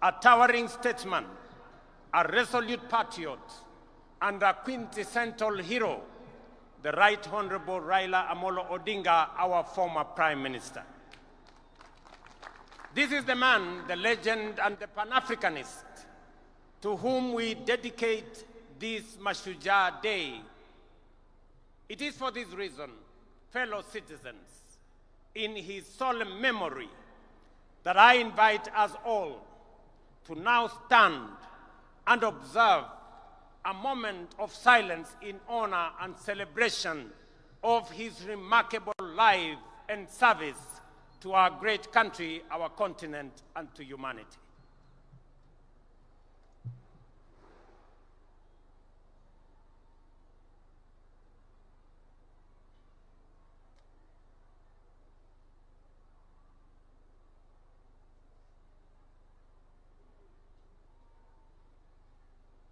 a towering statesman, a resolute patriot, and a quintessential hero, the Right Honorable Raila Amolo Odinga, our former Prime Minister. This is the man, the legend, and the Pan-Africanist to whom we dedicate this Mashujaa Day. It is for this reason, fellow citizens, in his solemn memory, that I invite us all to now stand and observe a moment of silence in honor and celebration of his remarkable life and service to our great country, our continent, and to humanity.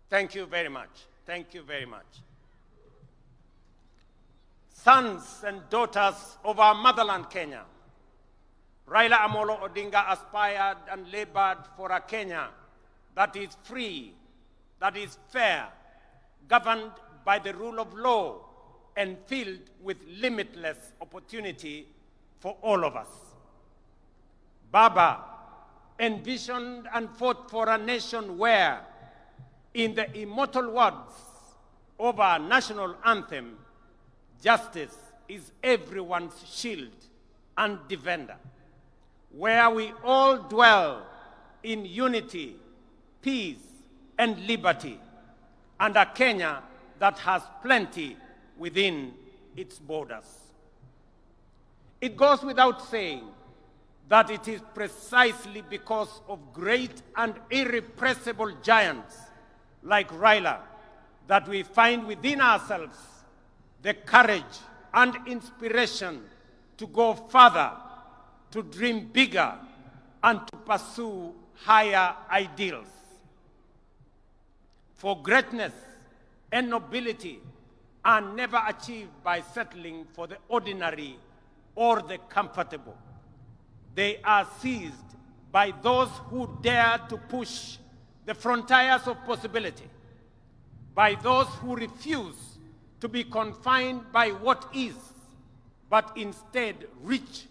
Thank you very much. Thank you very much. Sons and daughters of our motherland, Kenya, Raila Amolo Odinga aspired and labored for a Kenya that is free, that is fair, governed by the rule of law, and filled with limitless opportunity for all of us. Baba envisioned and fought for a nation where, in the immortal words of our national anthem, justice is everyone's shield and defender, where we all dwell in unity, peace, and liberty, and a Kenya that has plenty within its borders. It goes without saying that it is precisely because of great and irrepressible giants like Raila that we find within ourselves the courage and inspiration to go further, to dream bigger, and to pursue higher ideals. For greatness and nobility are never achieved by settling for the ordinary or the comfortable. They are seized by those who dare to push the frontiers of possibility, by those who refuse to be confined by what is, but instead reach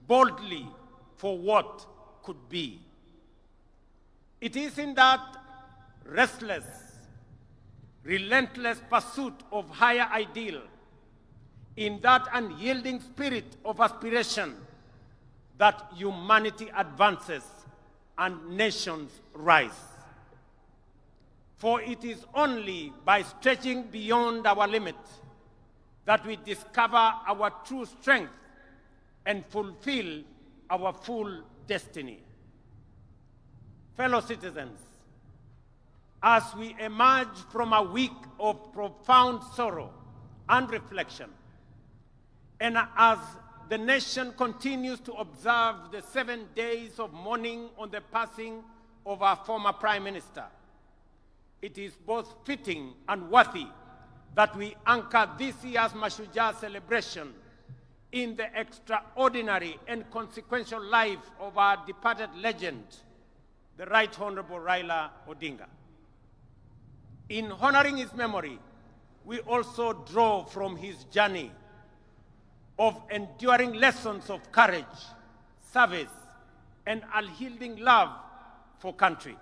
boldly for what could be. It is in that restless, relentless pursuit of higher ideal, in that unyielding spirit of aspiration, that humanity advances and nations rise. For it is only by stretching beyond our limits that we discover our true strength and fulfill our full destiny. Fellow citizens, as we emerge from a week of profound sorrow and reflection, and as the nation continues to observe the 7 days of mourning on the passing of our former Prime Minister, it is both fitting and worthy that we anchor this year's Mashujaa celebration in the extraordinary and consequential life of our departed legend, the Right Honorable Raila Odinga. In honoring his memory, we also draw from his journey of enduring lessons of courage, service, and unyielding love for country.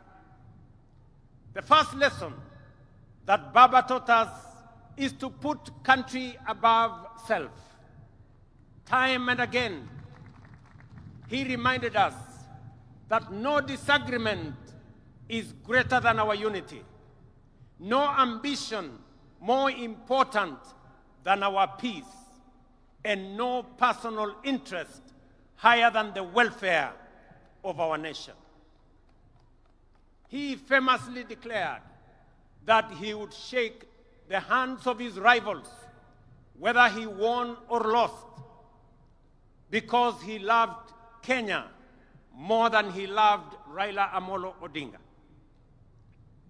The first lesson that Baba taught us is to put country above self. Time and again, he reminded us that no disagreement is greater than our unity, no ambition more important than our peace, and no personal interest higher than the welfare of our nation. He famously declared that he would shake the hands of his rivals, whether he won or lost, because he loved Kenya more than he loved Raila Amolo Odinga.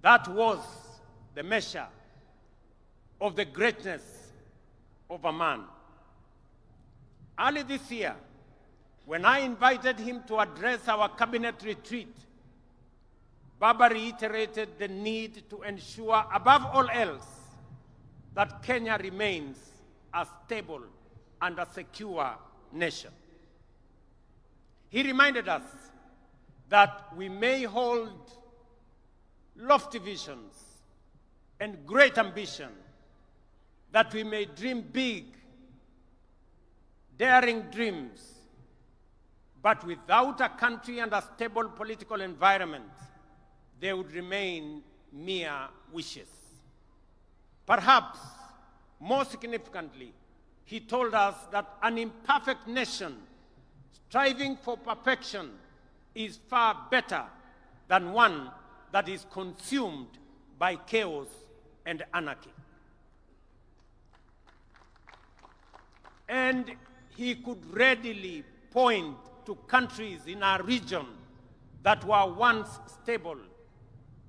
That was the measure of the greatness of a man. Early this year, when I invited him to address our cabinet retreat, Baba reiterated the need to ensure, above all else, that Kenya remains a stable and a secure nation. He reminded us that we may hold lofty visions and great ambition, that we may dream big, daring dreams, but without a country and a stable political environment, they would remain mere wishes. Perhaps, more significantly, he told us that an imperfect nation striving for perfection is far better than one that is consumed by chaos and anarchy. And he could readily point to countries in our region that were once stable,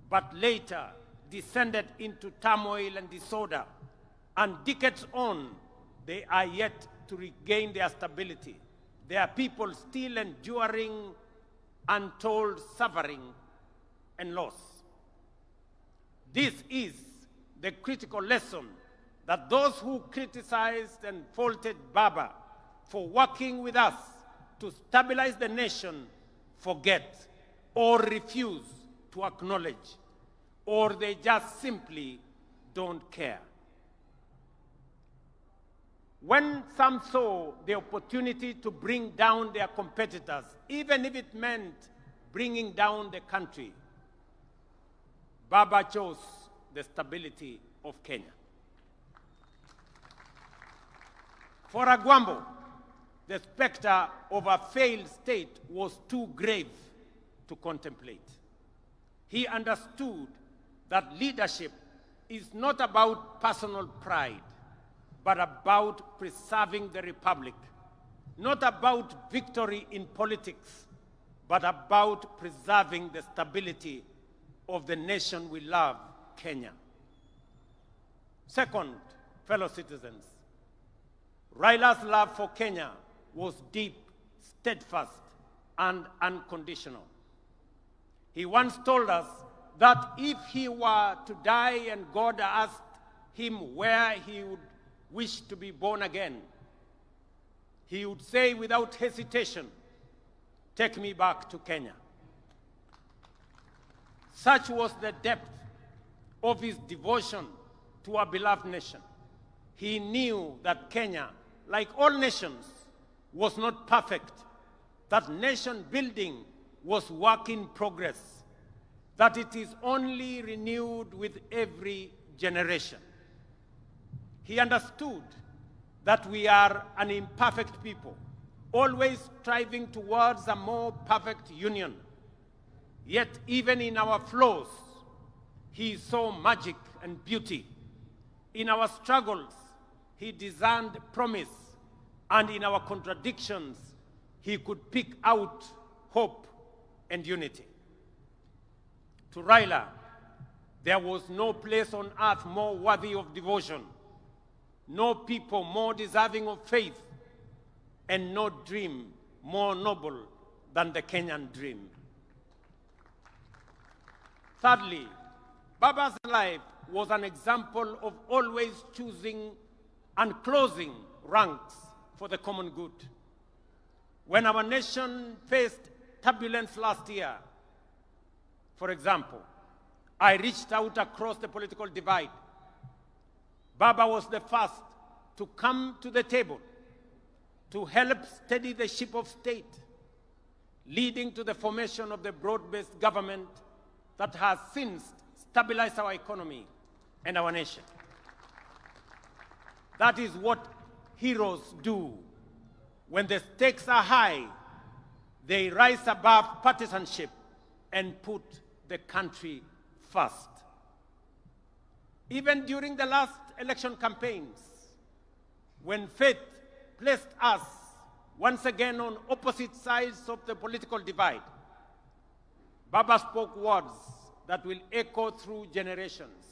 but later descended into turmoil and disorder, and decades on, they are yet to regain their stability. There are people still enduring untold suffering and loss. This is the critical lesson that those who criticized and faulted Baba for working with us to stabilize the nation forget or refuse to acknowledge, or they just simply don't care. When some saw the opportunity to bring down their competitors, even if it meant bringing down the country, Baba chose the stability of Kenya. For Agwambo, the specter of a failed state was too grave to contemplate. He understood that leadership is not about personal pride, but about preserving the republic, not about victory in politics, but about preserving the stability of the nation we love, Kenya. Second, fellow citizens, Raila's love for Kenya was deep, steadfast, and unconditional. He once told us that if he were to die and God asked him where he would wish to be born again, he would say without hesitation, "Take me back to Kenya." Such was the depth of his devotion to our beloved nation. He knew that Kenya, like all nations, was not perfect, that nation building was work in progress, that it is only renewed with every generation. He understood that we are an imperfect people, always striving towards a more perfect union. Yet even in our flaws, he saw magic and beauty. In our struggles, he discerned promise, and in our contradictions, he could pick out hope and unity. To Raila, there was no place on earth more worthy of devotion, no people more deserving of faith, and no dream more noble than the Kenyan dream. Thirdly, Baba's life was an example of always choosing and closing ranks for the common good. When our nation faced turbulence last year, for example, I reached out across the political divide. Baba was the first to come to the table to help steady the ship of state, leading to the formation of the broad-based government that has since stabilized our economy and our nation. That is what heroes do. When the stakes are high, they rise above partisanship and put the country first. Even during the last election campaigns, when fate placed us once again on opposite sides of the political divide, Baba spoke words that will echo through generations.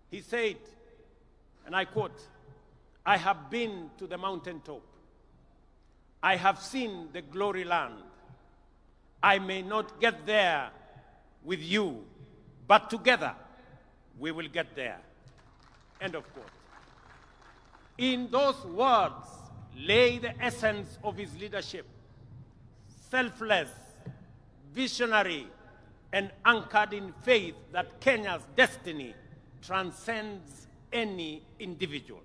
He said, and I quote, "I have been to the mountaintop. I have seen the glory land. I may not get there with you, but together we will get there. End of quote. In those words lay the essence of his leadership, selfless, visionary, and anchored in faith that Kenya's destiny transcends any individual.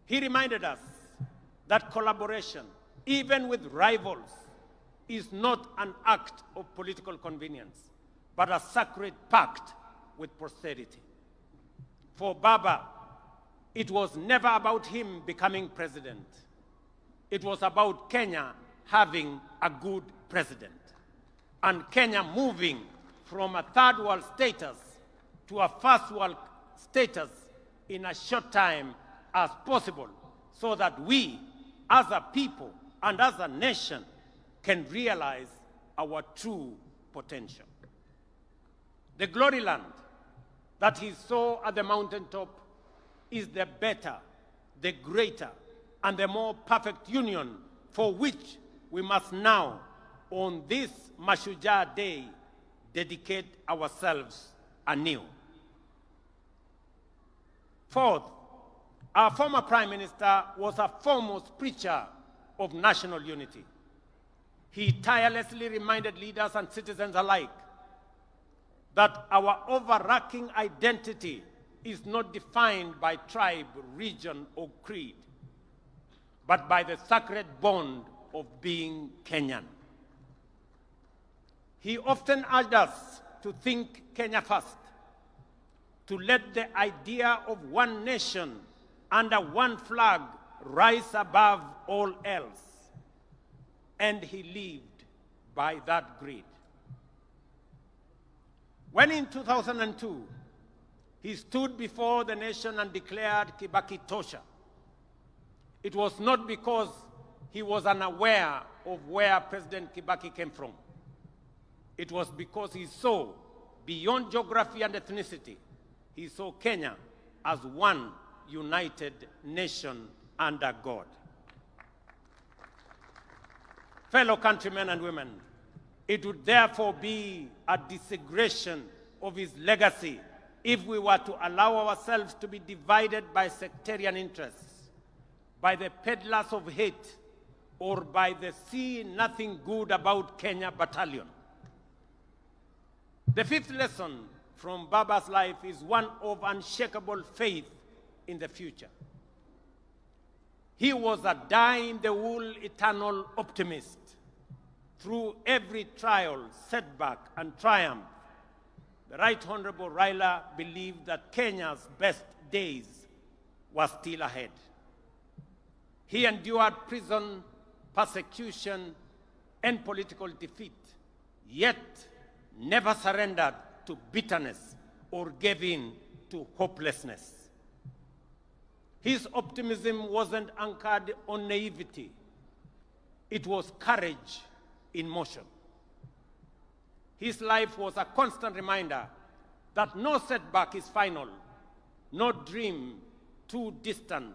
He reminded us that collaboration, even with rivals, is not an act of political convenience, but a sacred pact with posterity. For Baba, it was never about him becoming president. It was about Kenya having a good president, and Kenya moving from a third world status to a first world status in a short time as possible, so that we, as a people and as a nation, can realize our true potential. The glory land that he saw at the mountaintop is the better, the greater, and the more perfect union for which we must now, on this Mashujaa Day, dedicate ourselves anew. Fourth, our former Prime Minister was a foremost preacher of national unity. He tirelessly reminded leaders and citizens alike that our overarching identity is not defined by tribe, region, or creed, but by the sacred bond of being Kenyan. He often urged us to think Kenya first, to let the idea of one nation under one flag rise above all else. And he lived by that creed. When in 2002, he stood before the nation and declared Kibaki Tosha, it was not because he was unaware of where President Kibaki came from. It was because he saw, beyond geography and ethnicity, he saw Kenya as one united nation under God. Fellow countrymen and women, it would therefore be a desecration of his legacy if we were to allow ourselves to be divided by sectarian interests, by the peddlers of hate, or by the see nothing good about Kenya battalion. The fifth lesson from Baba's life is one of unshakable faith in the future. He was a die-in-the-wool eternal optimist. Through every trial, setback, and triumph, the Right Honorable Raila believed that Kenya's best days were still ahead. He endured prison, persecution, and political defeat, yet never surrendered to bitterness or gave in to hopelessness. His optimism wasn't anchored on naivety. It was courage in motion. His life was a constant reminder that no setback is final, no dream too distant,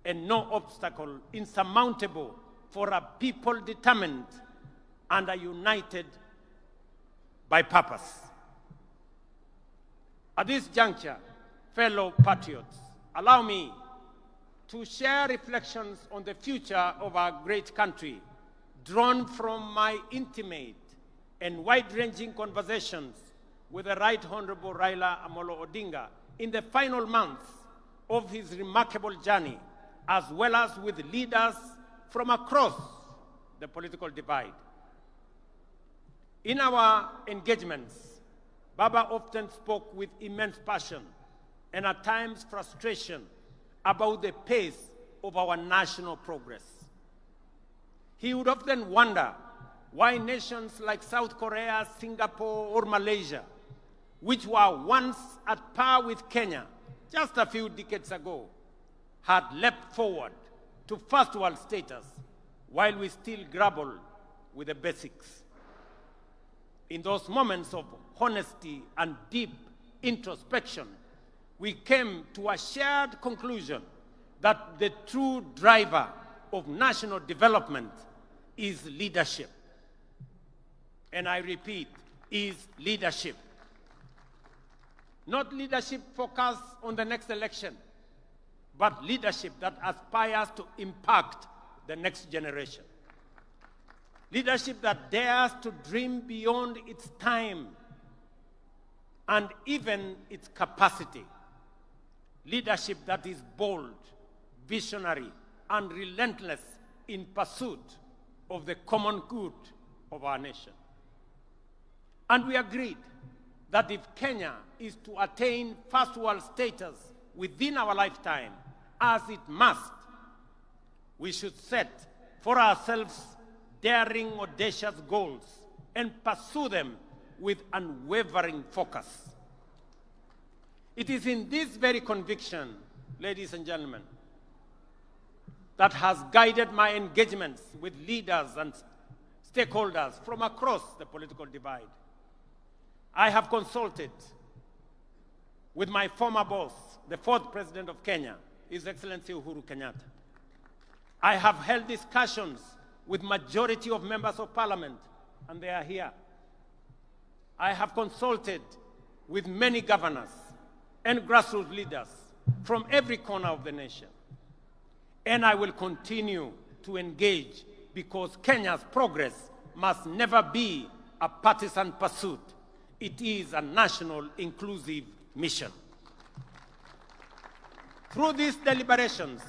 and no obstacle insurmountable for a people determined and are united by purpose. At this juncture, fellow patriots, allow me to share reflections on the future of our great country, drawn from my intimate and wide-ranging conversations with the Right Honorable Raila Amolo Odinga in the final months of his remarkable journey, as well as with leaders from across the political divide. In our engagements, Baba often spoke with immense passion and at times frustration about the pace of our national progress. He would often wonder why nations like South Korea, Singapore, or Malaysia, which were once at par with Kenya just a few decades ago, had leapt forward to first world status while we still grapple with the basics. In those moments of honesty and deep introspection, we came to a shared conclusion that the true driver of national development is leadership. And I repeat, is leadership. Not leadership focused on the next election, but leadership that aspires to impact the next generation. Leadership that dares to dream beyond its time and even its capacity. Leadership that is bold, visionary, and relentless in pursuit of the common good of our nation. And we agreed that if Kenya is to attain first world status within our lifetime, as it must, we should set for ourselves daring, audacious goals and pursue them with unwavering focus. It is in this very conviction, ladies and gentlemen, that has guided my engagements with leaders and stakeholders from across the political divide. I have consulted with my former boss, the fourth President of Kenya, His Excellency Uhuru Kenyatta. I have held discussions with majority of members of parliament, and they are here. I have consulted with many governors and grassroots leaders from every corner of the nation. And I will continue to engage because Kenya's progress must never be a partisan pursuit. It is a national inclusive mission. Through these deliberations,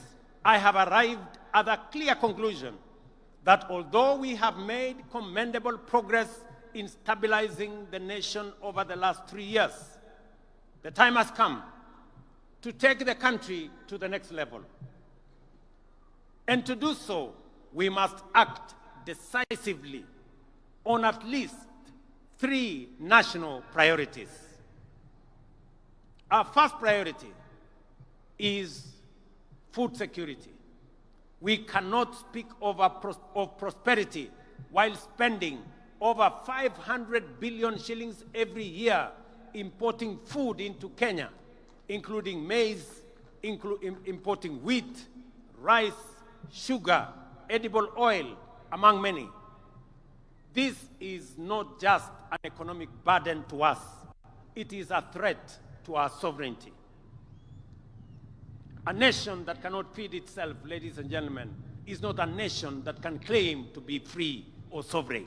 I have arrived at a clear conclusion that although we have made commendable progress in stabilizing the nation over the last 3 years, the time has come to take the country to the next level. And to do so, we must act decisively on at least 3 national priorities. Our first priority is food security. We cannot speak of prosperity while spending over 500 billion shillings every year importing food into Kenya, including maize, importing wheat, rice, sugar, edible oil, among many. This is not just an economic burden to us. It is a threat to our sovereignty. A nation that cannot feed itself, ladies and gentlemen, is not a nation that can claim to be free or sovereign.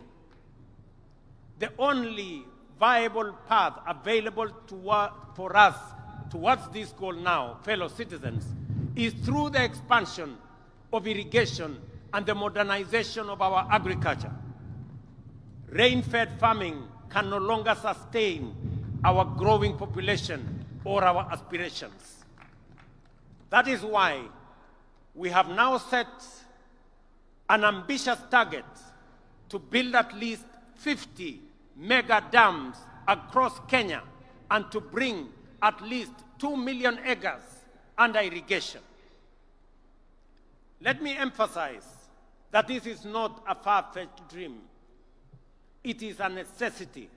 The only viable path available for us towards this goal now, fellow citizens, is through the expansion of irrigation and the modernization of our agriculture. Rain-fed farming can no longer sustain our growing population or our aspirations. That is why we have now set an ambitious target to build at least 50 mega dams across Kenya and to bring at least 2 million acres under irrigation. Let me emphasize that this is not a far-fetched dream. It is a necessity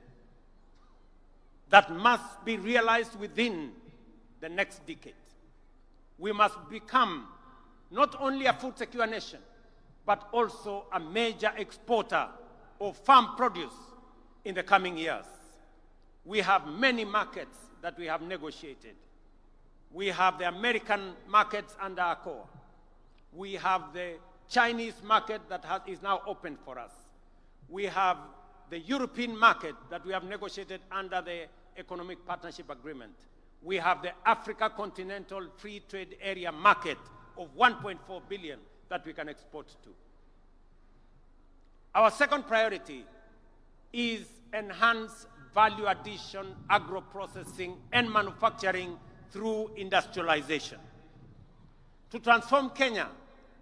that must be realized within the next decade. We must become not only a food-secure nation, but also a major exporter of farm produce in the coming years. We have many markets that we have negotiated. We have the American markets under ACOA. We have the Chinese market that is now open for us. We have the European market that we have negotiated under the Economic Partnership Agreement. We have the Africa Continental Free Trade Area market of 1.4 billion that we can export to. Our second priority is enhanced value addition, agro-processing, and manufacturing through industrialization. To transform Kenya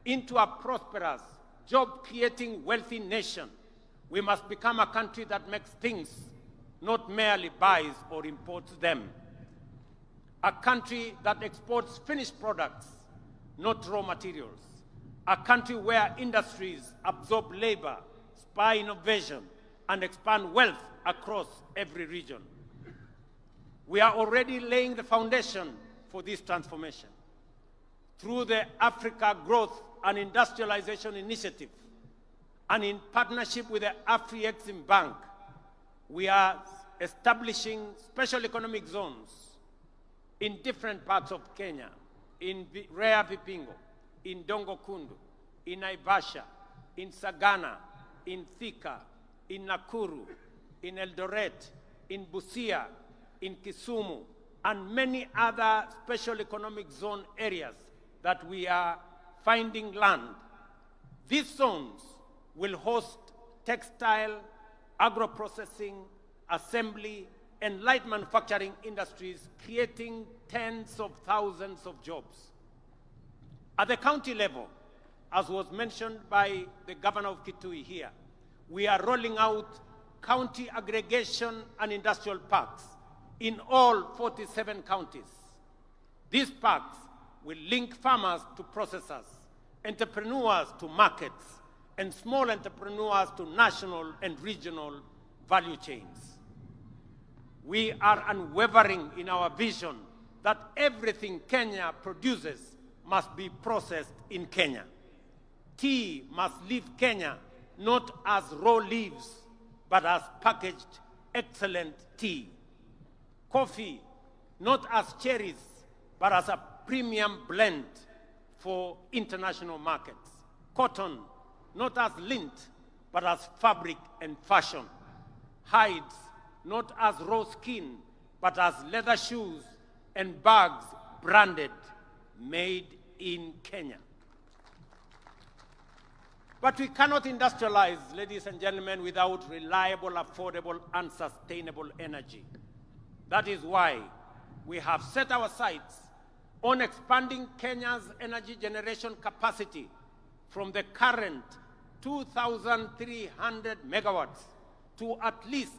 into a prosperous, job-creating, wealthy nation, we must become a country that makes things, not merely buys or imports them. A country that exports finished products, not raw materials. A country where industries absorb labor, spur innovation, and expand wealth across every region. We are already laying the foundation for this transformation. Through the Africa Growth and Industrialization Initiative, and in partnership with the Afri-Exim Bank, we are establishing special economic zones in different parts of Kenya, in Rea Vipingo, in Dongo Kundu, in Naivasha, in Sagana, in Thika, in Nakuru, in Eldoret, in Busia, in Kisumu, and many other special economic zone areas that we are finding land. These zones will host textile, agro-processing, assembly, and light manufacturing industries, creating tens of thousands of jobs. At the county level, as was mentioned by the governor of Kitui here, we are rolling out county aggregation and industrial parks in all 47 counties. These parks will link farmers to processors, entrepreneurs to markets, and small entrepreneurs to national and regional value chains. We are unwavering in our vision that everything Kenya produces must be processed in Kenya. Tea must leave Kenya not as raw leaves, but as packaged, excellent tea. Coffee, not as cherries, but as a premium blend for international markets. Cotton, not as lint, but as fabric and fashion. Hides, not as raw skin, but as leather shoes and bags branded, made in Kenya. But we cannot industrialize, ladies and gentlemen, without reliable, affordable, and sustainable energy. That is why we have set our sights on expanding Kenya's energy generation capacity from the current 2,300 megawatts to at least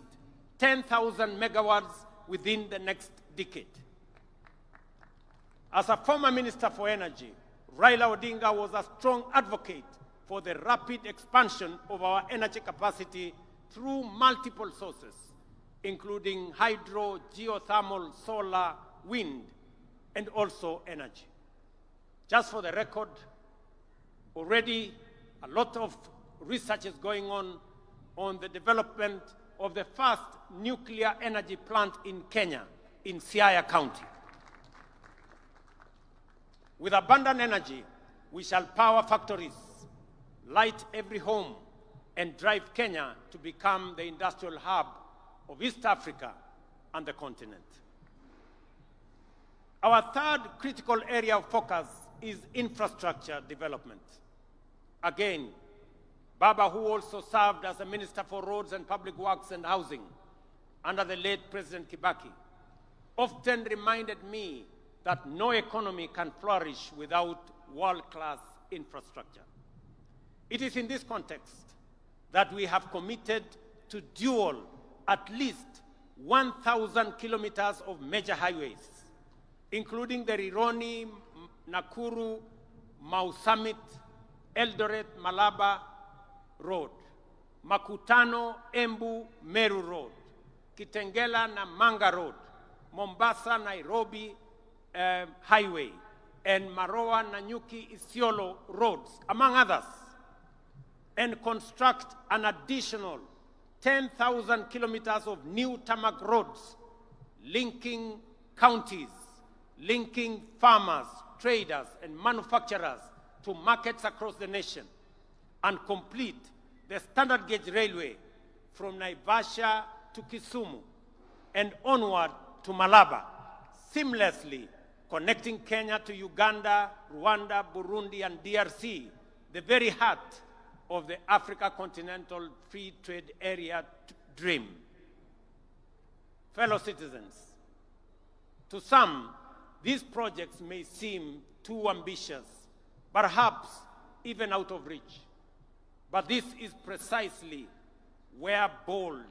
10,000 megawatts within the next decade. As a former Minister for Energy, Raila Odinga was a strong advocate for the rapid expansion of our energy capacity through multiple sources, including hydro, geothermal, solar, wind, and also energy. Just for the record, already a lot of research is going on the development of the first nuclear energy plant in Kenya, in Siaya County. With abundant energy, we shall power factories, light every home, and drive Kenya to become the industrial hub of East Africa and the continent. Our third critical area of focus is infrastructure development. Again, Baba, who also served as a Minister for Roads and Public Works and Housing under the late President Kibaki, often reminded me that no economy can flourish without world-class infrastructure. It is in this context that we have committed to dual at least 1,000 kilometers of major highways, including the Rironi, Nakuru, Mau Summit, Eldoret, Malaba Road, Makutano, Embu, Meru Road, Kitengela, Namanga Road, Mombasa, Nairobi Highway, and Maroa, Nanyuki, Isiolo roads, among others, and construct an additional 10,000 kilometers of new tarmac roads linking counties, linking farmers, traders, and manufacturers to markets across the nation, and complete the standard gauge railway from Naivasha to Kisumu and onward to Malaba, seamlessly connecting Kenya to Uganda, Rwanda, Burundi, and DRC, the very heart of the Africa Continental Free Trade Area dream. Fellow citizens, to some, these projects may seem too ambitious, perhaps even out of reach. But this is precisely where bold,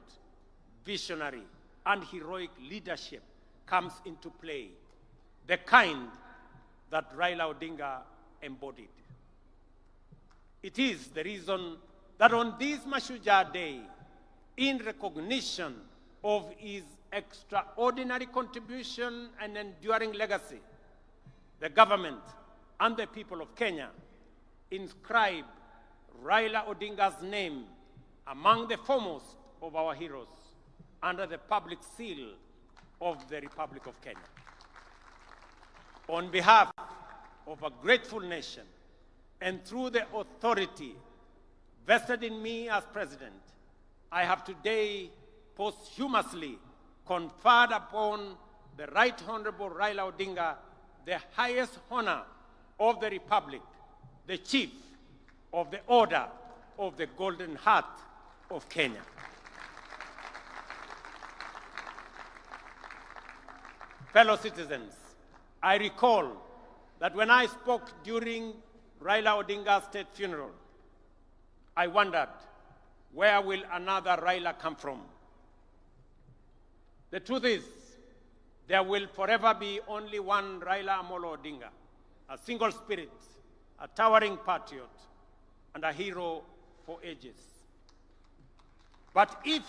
visionary, and heroic leadership comes into play, the kind that Raila Odinga embodied. It is the reason that on this Mashujaa Day, in recognition of his extraordinary contribution and enduring legacy, the government and the people of Kenya inscribe Raila Odinga's name among the foremost of our heroes under the public seal of the Republic of Kenya. On behalf of a grateful nation and through the authority vested in me as President, I have today posthumously conferred upon the Right Honorable Raila Odinga the highest honor of the Republic, the Chief of the Order of the Golden Heart of Kenya. Fellow citizens, I recall that when I spoke during Raila Odinga's state funeral, I wondered, where will another Raila come from? The truth is, there will forever be only one Raila Amolo Odinga, a single spirit, a towering patriot, and a hero for ages. But if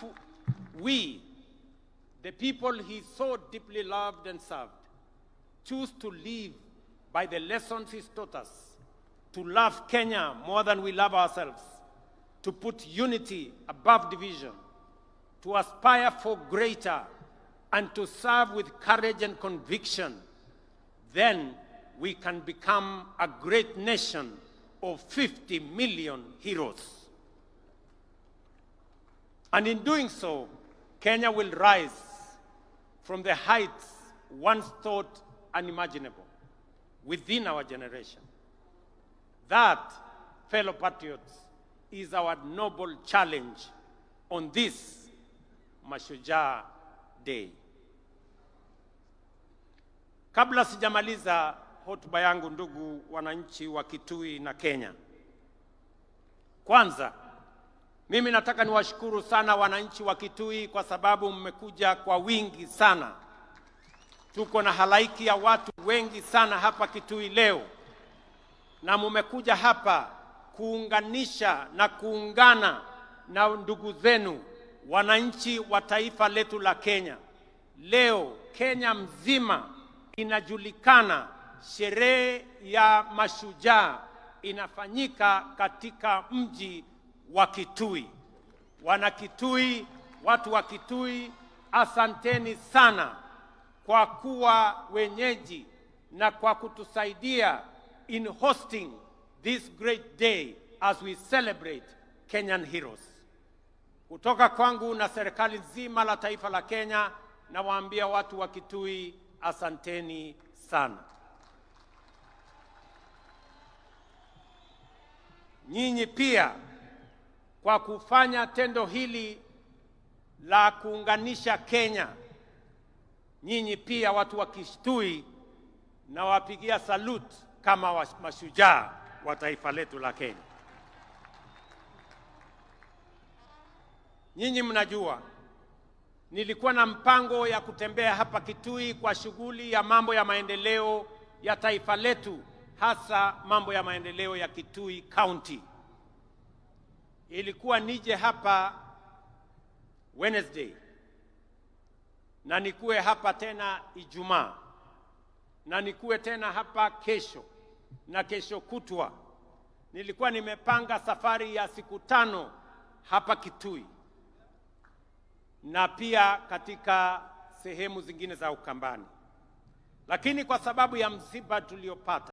we, the people he so deeply loved and served, choose to live by the lessons he's taught us, to love Kenya more than we love ourselves, to put unity above division, to aspire for greater, and to serve with courage and conviction, then we can become a great nation of 50 million heroes. And in doing so, Kenya will rise from the heights once thought unimaginable within our generation. That, fellow patriots, is our noble challenge on this Mashujaa Day. Kabla sijamaliza hotuba yangu, ndugu wananchi wa Kitui na Kenya, kwanza mimi nataka niwashukuru sana wananchi wa Kitui kwa sababu mmekuja kwa wingi sana. Tuko na halaiki ya watu wengi sana hapa Kitui leo, na mmekuja hapa kuunganisha na kuungana na ndugu zenu wananchi wa taifa letu la Kenya. Leo Kenya mzima inajulikana, sherehe ya Mashujaa inafanyika katika mji wa Kitui. Wana Kitui, watu wa Kitui, asanteni sana kwa kuwa wenyeji na kwa kutusaidia in hosting this great day as we celebrate Kenyan heroes. Kutoka kwangu na serikali nzima la taifa la Kenya, nawaambia watu wa Kitui, asanteni sana. Nyinyi pia kwa kufanya tendo hili la kuunganisha Kenya, nyinyi pia watu wa Kitui na wapigia salute kama mashujaa wa taifa letu la Kenya. Nyinyi mnajua, nilikuwa na mpango ya kutembea hapa Kitui kwa shughuli ya mambo ya maendeleo ya taifa letu, hasa mambo ya maendeleo ya Kitui County. Ilikuwa nije hapa Wednesday, na nikuwe hapa tena Ijumaa, na nikuwe tena hapa kesho na kesho kutwa. Nilikuwa nimepanga safari ya siku 5 hapa Kitui na pia katika sehemu zingine za Ukambani. Lakini kwa sababu ya msiba tuliopata,